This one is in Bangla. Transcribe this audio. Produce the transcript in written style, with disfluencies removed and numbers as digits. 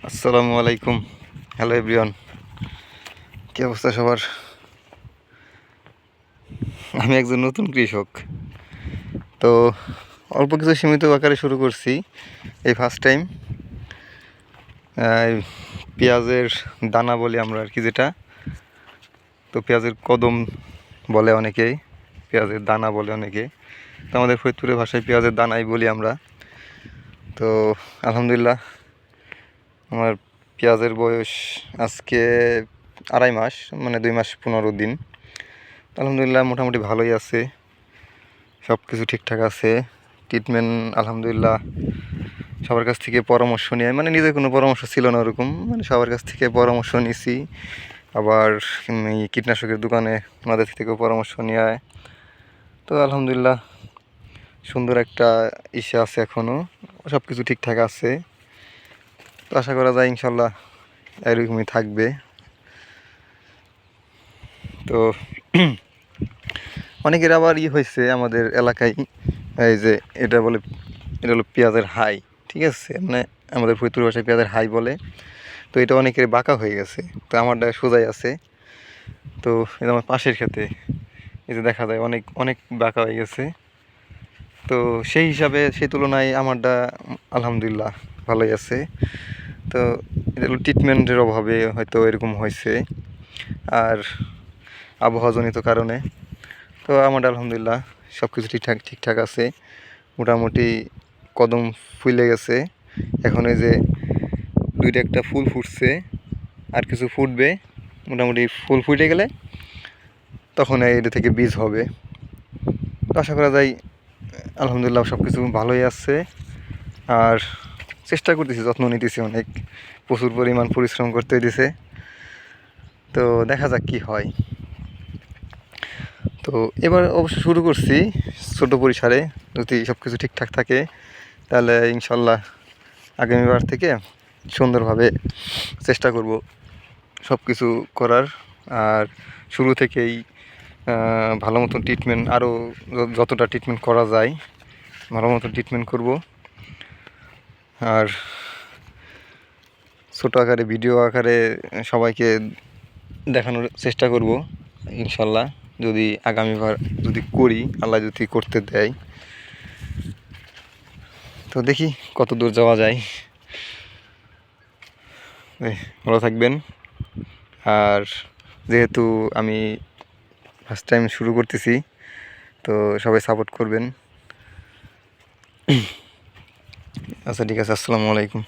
আসসালামু আলাইকুম। হ্যালো এভরিওয়ান, কী অবস্থা সবার? আমি একজন নতুন কৃষক, তো অল্প কিছু সীমিত আকারে শুরু করছি এই ফার্স্ট টাইম। পেঁয়াজের দানা বলি আমরা আর কি, যেটা তো পেঁয়াজের কদম বলে অনেকেই, পেঁয়াজের দানা বলে অনেকে, তো আমাদের ফরিদপুরের ভাষায় পেঁয়াজের দানাই বলি আমরা। তো আলহামদুলিল্লাহ, আমার পেঁয়াজের বয়স আজকে 2.5 মাস, মানে 2 মাস 15 দিন। আলহামদুলিল্লাহ মোটামুটি ভালোই আছে, সব কিছু ঠিকঠাক আছে। ট্রিটমেন্ট আলহামদুলিল্লাহ সবার কাছ থেকে পরামর্শ নিয়ে, মানে নিজের কোনো পরামর্শ ছিল না ওরকম, মানে সবার কাছ থেকে পরামর্শ নিছি। আবার এই কীটনাশকের দোকানে ওনাদের থেকেও পরামর্শ নেওয়া। তো আলহামদুলিল্লাহ সুন্দর একটা ইসে আছে, এখনও সব কিছু ঠিকঠাক আছে। তো আশা করা যায় ইনশাল্লাহ এরকমই থাকবে। তো অনেকের আবার হয়েছে আমাদের এলাকায়, এই যে এটা হলো পেঁয়াজের হাই, ঠিক আছে, মানে আমাদের ফরিদপুর ভাষায় পেঁয়াজের হাই বলে। তো এটা অনেকের বাঁকা হয়ে গেছে, তো আমারটা সোজাই আছে। তো এটা আমার পাশের ক্ষেতে এই যে দেখা যায় অনেক অনেক বাঁকা হয়ে গেছে। তো সেই হিসাবে সেই তুলনায় আমারটা আলহামদুলিল্লাহ ভালোই আছে। তো এটা হলো ট্রিটমেন্টের অভাবে হয়তো এরকম হয়েছে, আর আবহাওয়াজনিত কারণে। তো আমার আলহামদুলিল্লাহ সব কিছু ঠিকঠাক ঠিকঠাক আছে। মোটামুটি কদম ফুলে গেছে, এখন এই যে দুইটা একটা ফুল ফুটছে, আর কিছু ফুটবে। মোটামুটি ফুল ফুটে গেলে তখন এটা থেকে বীজ হবে। তো আশা করা যায় আলহামদুলিল্লাহ সব কিছু ভালোই আছে। আর চেষ্টা করতেছি, যত্ন নিতেছি, অনেক প্রচুর পরিমাণ পরিশ্রম করতে দিছে। তো দেখা যাক কি হয়। তো এবার অবশ্য শুরু করছি ছোট পরিসরে, যদি সব কিছু ঠিকঠাক থাকে তাহলে ইনশাল্লাহ আগামীবার থেকে সুন্দরভাবে চেষ্টা করব সব কিছু করার। আর শুরু থেকেই ভালো মতন ট্রিটমেন্ট, আরও যতটা ট্রিটমেন্ট করা যায় ভালো মতন ট্রিটমেন্ট করব। আর ছোটো আকারে ভিডিও আকারে সবাইকে দেখানোর চেষ্টা করব ইনশাল্লাহ, যদি আগামীবার যদি করি, আল্লাহ যদি করতে দেয়। তো দেখি কত দূর যাওয়া যায়। ভালো থাকবেন। আর যেহেতু আমি ফার্স্ট টাইম শুরু করতেছি, তো সবাই সাপোর্ট করবেন। আচ্ছা ঠিক আছে, আসসালামু আলাইকুম।